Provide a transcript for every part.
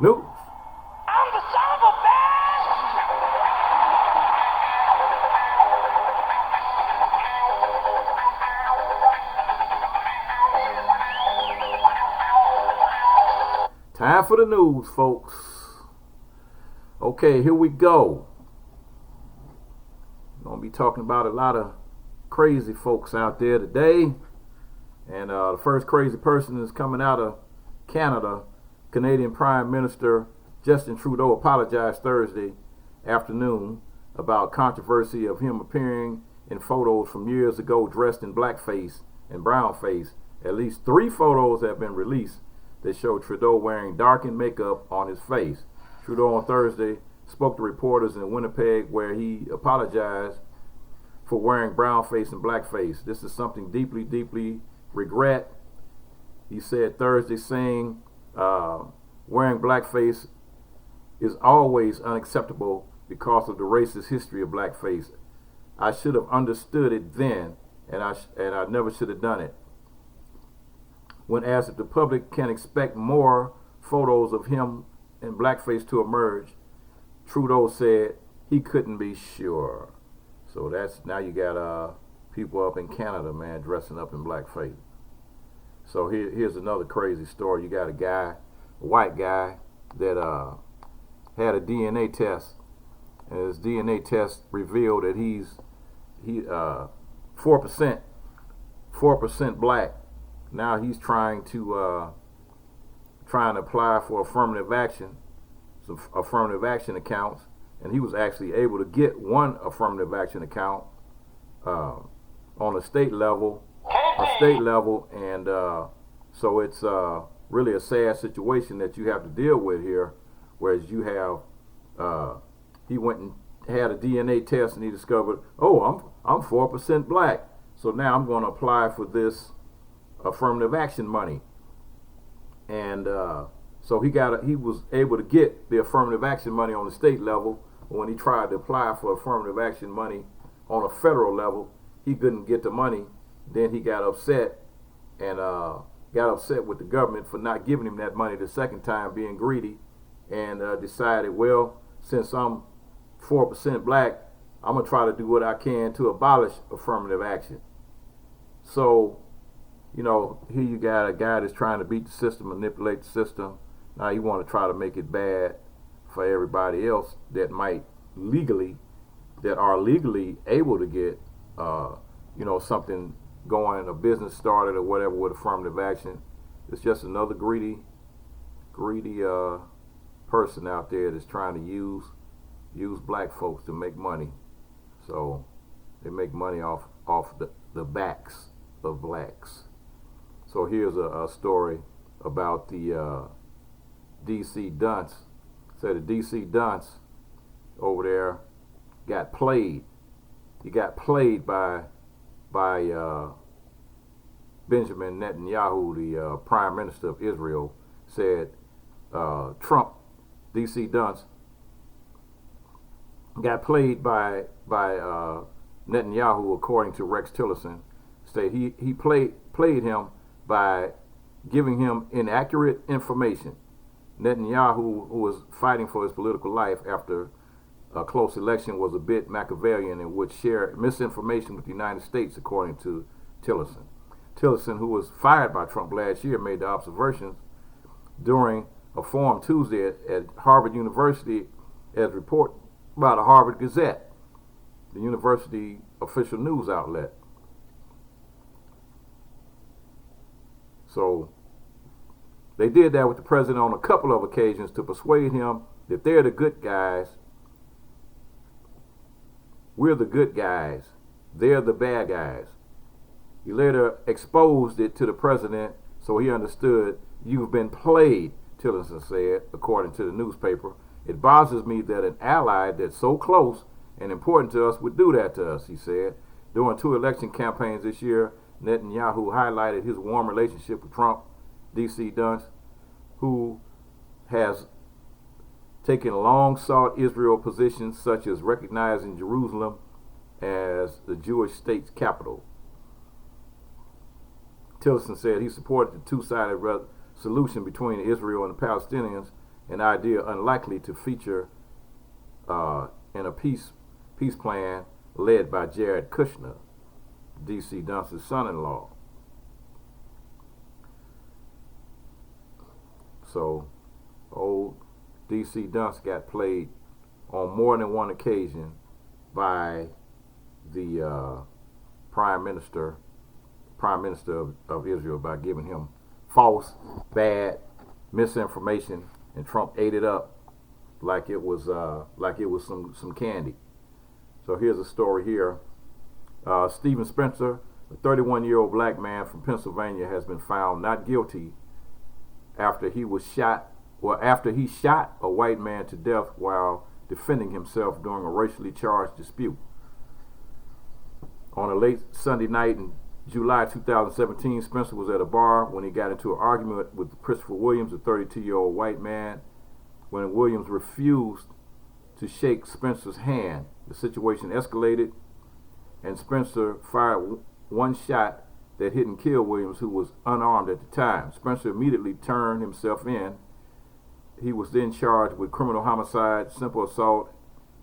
News. I'm the son of a bitch! Time for the news, folks. Okay, here we go. We're going to be talking about a lot of crazy folks out there today. And the first crazy person is coming out of Canada. Canadian Prime Minister Justin Trudeau apologized Thursday afternoon about controversy of him appearing in photos from years ago dressed in blackface and brownface. At least 3 photos have been released that show Trudeau wearing darkened makeup on his face. Trudeau on Thursday spoke to reporters in Winnipeg where he apologized for wearing brownface and blackface. This is something deeply, deeply regret. He said Thursday, saying wearing blackface is always unacceptable because of the racist history of blackface. I should have understood it then, and I never should have done it. When asked if the public can expect more photos of him in blackface to emerge, Trudeau said he couldn't be sure. So that's, now you got people up in Canada, man, dressing up in blackface. So here's another crazy story. You got a white guy that had a DNA test, and his DNA test revealed that he's 4% black. Now he's trying to apply for affirmative action, some affirmative action accounts, and he was actually able to get one affirmative action account on a state level, and so it's really a sad situation that you have to deal with here. Whereas you have, he went and had a DNA test and he discovered, oh, I'm 4% black, so now I'm going to apply for this affirmative action money, and so he was able to get the affirmative action money on the state level. When he tried to apply for affirmative action money on a federal level, he couldn't get the money. Then he got upset and got upset with the government for not giving him that money the second time, being greedy, and decided, well, since I'm 4% black, I'm gonna try to do what I can to abolish affirmative action. So, you know, here you got a guy that's trying to beat the system, manipulate the system. Now you want to try to make it bad for everybody else that are legally able to get, something going, a business started or whatever with affirmative action. It's just another greedy person out there that's trying to use black folks to make money. So they make money off the backs of blacks. So here's a story about the DC Dunce. Said the DC Dunce over there got played. He got played by Benjamin Netanyahu, the Prime Minister of Israel. Said Trump, DC Dunce, got played by Netanyahu, according to Rex Tillerson. Said he played him by giving him inaccurate information. Netanyahu, who was fighting for his political life after a close election, was a bit Machiavellian and would share misinformation with the United States, according to Tillerson. Tillerson, who was fired by Trump last year, made the observations during a forum Tuesday at Harvard University, as reported by the Harvard Gazette, the university official news outlet. So they did that with the president on a couple of occasions to persuade him that they're the good guys. We're the good guys. They're the bad guys. He later exposed it to the president, so he understood. You've been played, Tillerson said, according to the newspaper. It bothers me that an ally that's so close and important to us would do that to us, he said. During 2 election campaigns this year, Netanyahu highlighted his warm relationship with Trump. DC Dunce, who has taken long-sought Israel positions such as recognizing Jerusalem as the Jewish state's capital. Tillerson said he supported the two-sided solution between Israel and the Palestinians an idea unlikely to feature in a peace plan led by Jared Kushner, D.C. Dunce's son-in-law. So, old D.C. Dunce got played on more than one occasion by the Prime Minister of Israel by giving him false, bad misinformation, and Trump ate it up like it was some candy. So here's a story here. Stephen Spencer, a 31-year-old black man from Pennsylvania, has been found not guilty after he shot a white man to death while defending himself during a racially charged dispute. On a late Sunday night in July 2017, Spencer was at a bar when he got into an argument with Christopher Williams, a 32-year-old white man. When Williams refused to shake Spencer's hand, the situation escalated, and Spencer fired one shot that hit and killed Williams, who was unarmed at the time. Spencer immediately turned himself in. He was then charged with criminal homicide, simple assault,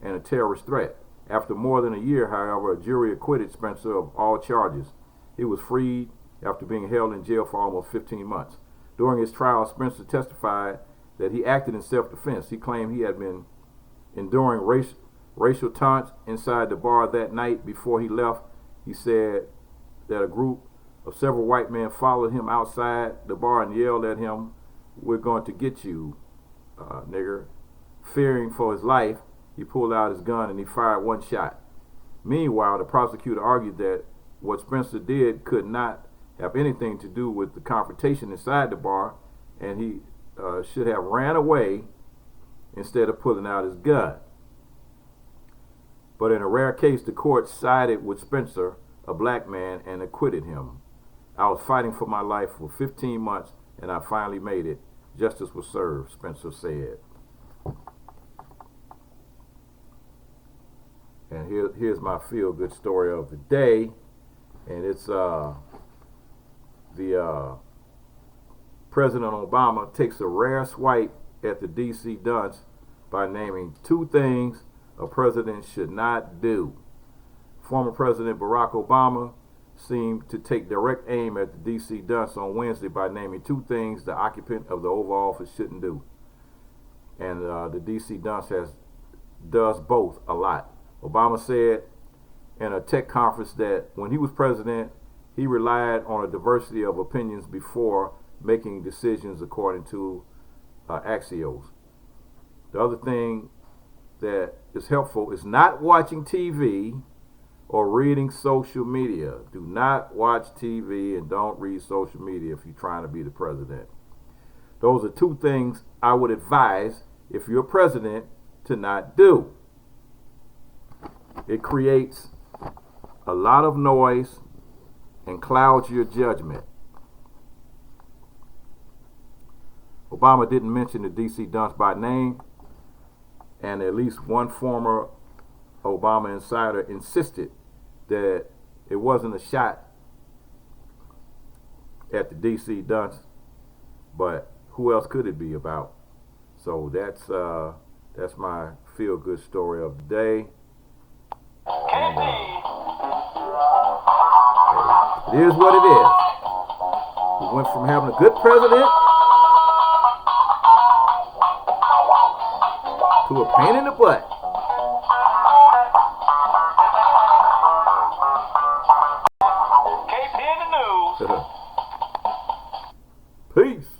and a terrorist threat. After more than a year, however, a jury acquitted Spencer of all charges. He was freed after being held in jail for almost 15 months. During his trial, Spencer testified that he acted in self-defense. He claimed he had been enduring racial taunts inside the bar that night. Before he left, he said that a group of several white men followed him outside the bar and yelled at him, "We're going to get you, nigger." Fearing for his life, he pulled out his gun and he fired one shot. Meanwhile, the prosecutor argued that what Spencer did could not have anything to do with the confrontation inside the bar, and he should have ran away instead of pulling out his gun. But in a rare case, the court sided with Spencer, a black man, and acquitted him. "I was fighting for my life for 15 months, and I finally made it. Justice was served," Spencer said. And here's my feel-good story of the day, and it's President Obama takes a rare swipe at the D.C. Dunce by naming 2 things a president should not do. Former President Barack Obama seemed to take direct aim at the D.C. Dunce on Wednesday by naming 2 things the occupant of the Oval Office shouldn't do. And the D.C. Dunce does both a lot. Obama said in a tech conference that when he was president, he relied on a diversity of opinions before making decisions according to Axios. The other thing that is helpful is not watching TV or reading social media. Do not watch TV and don't read social media if you're trying to be the president. Those are 2 things I would advise if you're president to not do. It creates a lot of noise and clouds your judgment. Obama didn't mention the D.C. Dunce by name, and at least one former Obama insider insisted that it wasn't a shot at the D.C. Dunce, but who else could it be about? So that's my feel-good story of the day. And, it is what it is. We went from having a good president to a pain in the butt. KP in the news. Peace.